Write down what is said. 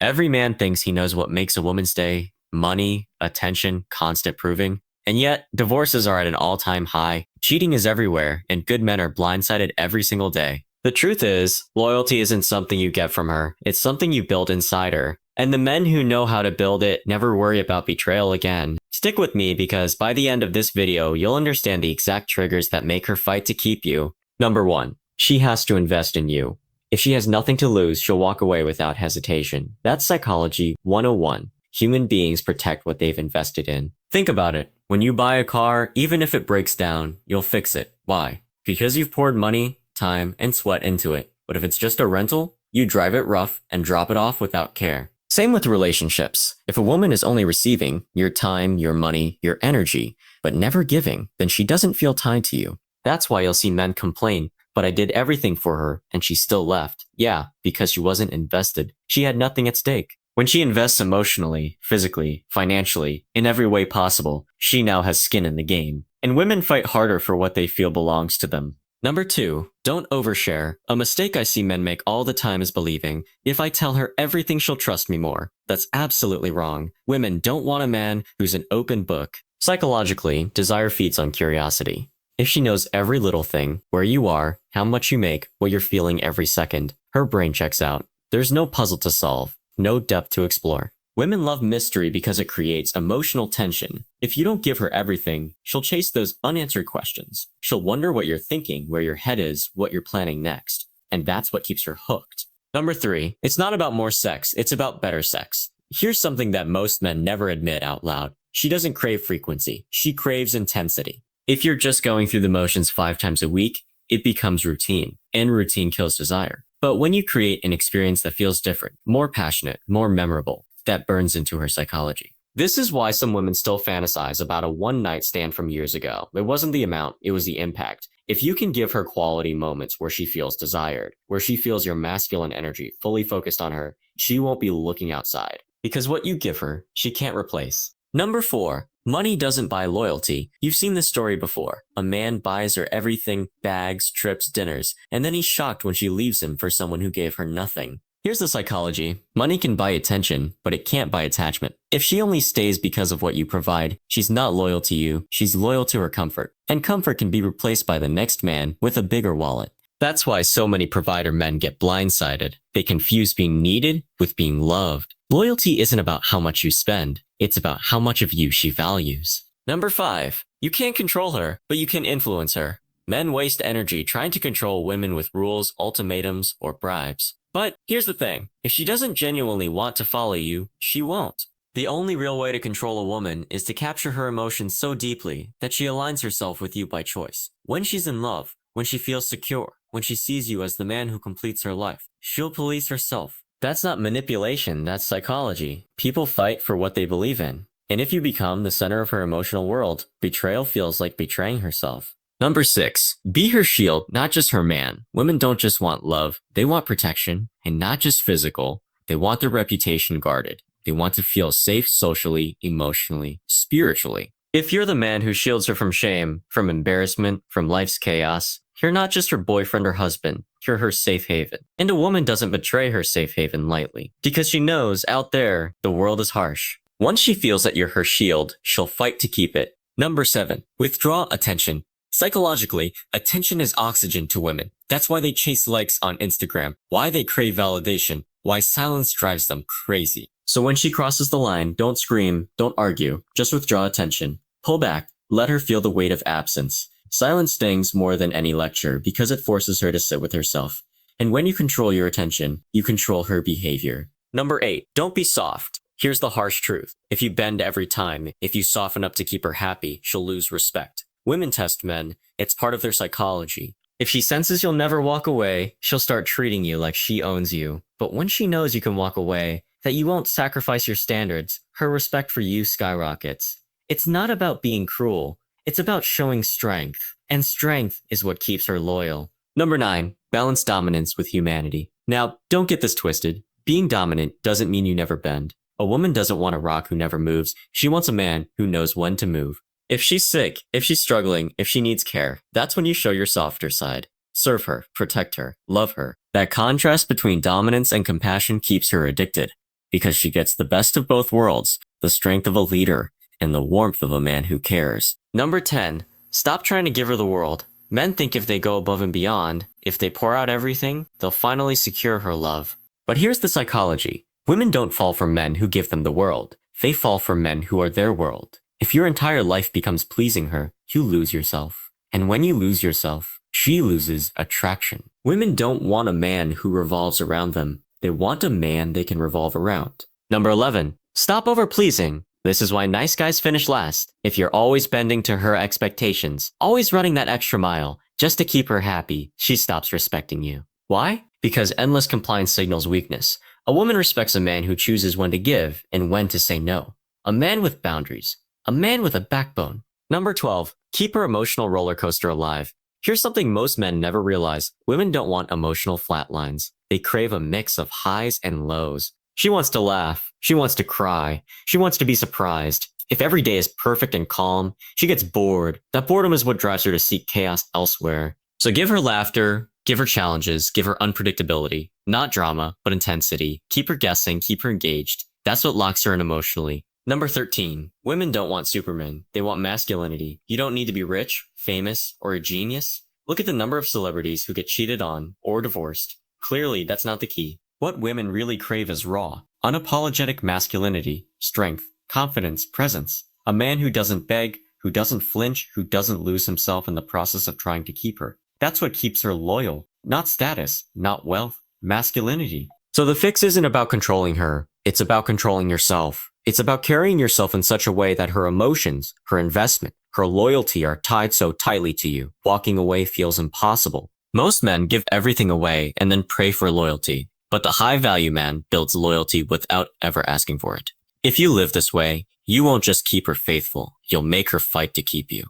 Every man thinks he knows what makes a woman stay: money, attention, constant proving. And yet, divorces are at an all-time high, cheating is everywhere, and good men are blindsided every single day. The truth is, loyalty isn't something you get from her, it's something you build inside her. And the men who know how to build it never worry about betrayal again. Stick with me because by the end of this video, you'll understand the exact triggers that make her fight to keep you. Number 1. She has to invest in you. If she has nothing to lose, she'll walk away without hesitation. That's psychology 101. Human beings protect what they've invested in. Think about it. When you buy a car, even if it breaks down, you'll fix it. Why? Because you've poured money, time, and sweat into it. But if it's just a rental, you drive it rough and drop it off without care. Same with relationships. If a woman is only receiving your time, your money, your energy, but never giving, then she doesn't feel tied to you. That's why you'll see men complain, but I did everything for her and she still left. Yeah, because she wasn't invested. She had nothing at stake. When she invests emotionally, physically, financially, in every way possible, she now has skin in the game. And women fight harder for what they feel belongs to them. Number 2, don't overshare. A mistake I see men make all the time is believing, if I tell her everything, she'll trust me more. That's absolutely wrong. Women don't want a man who's an open book. Psychologically, desire feeds on curiosity. If she knows every little thing, where you are, how much you make, what you're feeling every second, her brain checks out. There's no puzzle to solve, no depth to explore. Women love mystery because it creates emotional tension. If you don't give her everything, she'll chase those unanswered questions. She'll wonder what you're thinking, where your head is, what you're planning next. And that's what keeps her hooked. Number 3, it's not about more sex, it's about better sex. Here's something that most men never admit out loud. She doesn't crave frequency, she craves intensity. If you're just going through the motions 5 times a week, it becomes routine, and routine kills desire. But when you create an experience that feels different, more passionate, more memorable, that burns into her psychology. This is why some women still fantasize about a one-night stand from years ago. It wasn't the amount, it was the impact. If you can give her quality moments where she feels desired, where she feels your masculine energy fully focused on her, she won't be looking outside. Because what you give her, she can't replace. Number 4, money doesn't buy loyalty. You've seen this story before. A man buys her everything, bags, trips, dinners, and then he's shocked when she leaves him for someone who gave her nothing. Here's the psychology. Money can buy attention, but it can't buy attachment. If she only stays because of what you provide, she's not loyal to you, she's loyal to her comfort. And comfort can be replaced by the next man with a bigger wallet. That's why so many provider men get blindsided. They confuse being needed with being loved. Loyalty isn't about how much you spend, it's about how much of you she values. Number 5, you can't control her, but you can influence her. Men waste energy trying to control women with rules, ultimatums, or bribes. But here's the thing, if she doesn't genuinely want to follow you, she won't. The only real way to control a woman is to capture her emotions so deeply that she aligns herself with you by choice. When she's in love, when she feels secure, when she sees you as the man who completes her life, she'll police herself. That's not manipulation, that's psychology. People fight for what they believe in. And if you become the center of her emotional world, betrayal feels like betraying herself. Number 6, be her shield, not just her man. Women don't just want love, they want protection, and not just physical. They want their reputation guarded. They want to feel safe socially, emotionally, spiritually. If you're the man who shields her from shame, from embarrassment, from life's chaos, you're not just her boyfriend or husband, you're her safe haven. And a woman doesn't betray her safe haven lightly, because she knows out there, the world is harsh. Once she feels that you're her shield, she'll fight to keep it. Number 7, withdraw attention. Psychologically, attention is oxygen to women. That's why they chase likes on Instagram, why they crave validation, why silence drives them crazy. So when she crosses the line, don't scream, don't argue, just withdraw attention. Pull back, let her feel the weight of absence. Silence stings more than any lecture because it forces her to sit with herself. And when you control your attention, you control her behavior. Number 8, don't be soft. Here's the harsh truth. If you bend every time, if you soften up to keep her happy, she'll lose respect. Women test men. It's part of their psychology. If she senses you'll never walk away, she'll start treating you like she owns you. But when she knows you can walk away, that you won't sacrifice your standards, her respect for you skyrockets. It's not about being cruel. It's about showing strength. And strength is what keeps her loyal. Number 9, balance dominance with humanity. Now, don't get this twisted. Being dominant doesn't mean you never bend. A woman doesn't want a rock who never moves. She wants a man who knows when to move. If she's sick, if she's struggling, if she needs care, that's when you show your softer side. Serve her, protect her, love her. That contrast between dominance and compassion keeps her addicted. because she gets the best of both worlds, the strength of a leader and the warmth of a man who cares. Number 10. Stop trying to give her the world. Men think if they go above and beyond, if they pour out everything, they'll finally secure her love. But here's the psychology. Women don't fall for men who give them the world. They fall for men who are their world. If your entire life becomes pleasing her, you lose yourself. And when you lose yourself, she loses attraction. Women don't want a man who revolves around them. They want a man they can revolve around. Number 11. Stop over-pleasing. This is why nice guys finish last. If you're always bending to her expectations, always running that extra mile, just to keep her happy, she stops respecting you. Why? Because endless compliance signals weakness. A woman respects a man who chooses when to give and when to say no. A man with boundaries. A man with a backbone. Number 12. Keep her emotional roller coaster alive. Here's something most men never realize. Women don't want emotional flatlines. They crave a mix of highs and lows. She wants to laugh. She wants to cry. She wants to be surprised. If every day is perfect and calm, she gets bored. That boredom is what drives her to seek chaos elsewhere. So give her laughter, give her challenges, give her unpredictability. Not drama, but intensity. Keep her guessing, keep her engaged. That's what locks her in emotionally. Number 13. Women don't want supermen. They want masculinity. You don't need to be rich, famous, or a genius. Look at the number of celebrities who get cheated on or divorced. Clearly, that's not the key. What women really crave is raw, unapologetic masculinity, strength, confidence, presence. A man who doesn't beg, who doesn't flinch, who doesn't lose himself in the process of trying to keep her. That's what keeps her loyal. Not status, not wealth, masculinity. So the fix isn't about controlling her. It's about controlling yourself. It's about carrying yourself in such a way that her emotions, her investment, her loyalty are tied so tightly to you. Walking away feels impossible. Most men give everything away and then pray for loyalty. But the high-value man builds loyalty without ever asking for it. If you live this way, you won't just keep her faithful, you'll make her fight to keep you.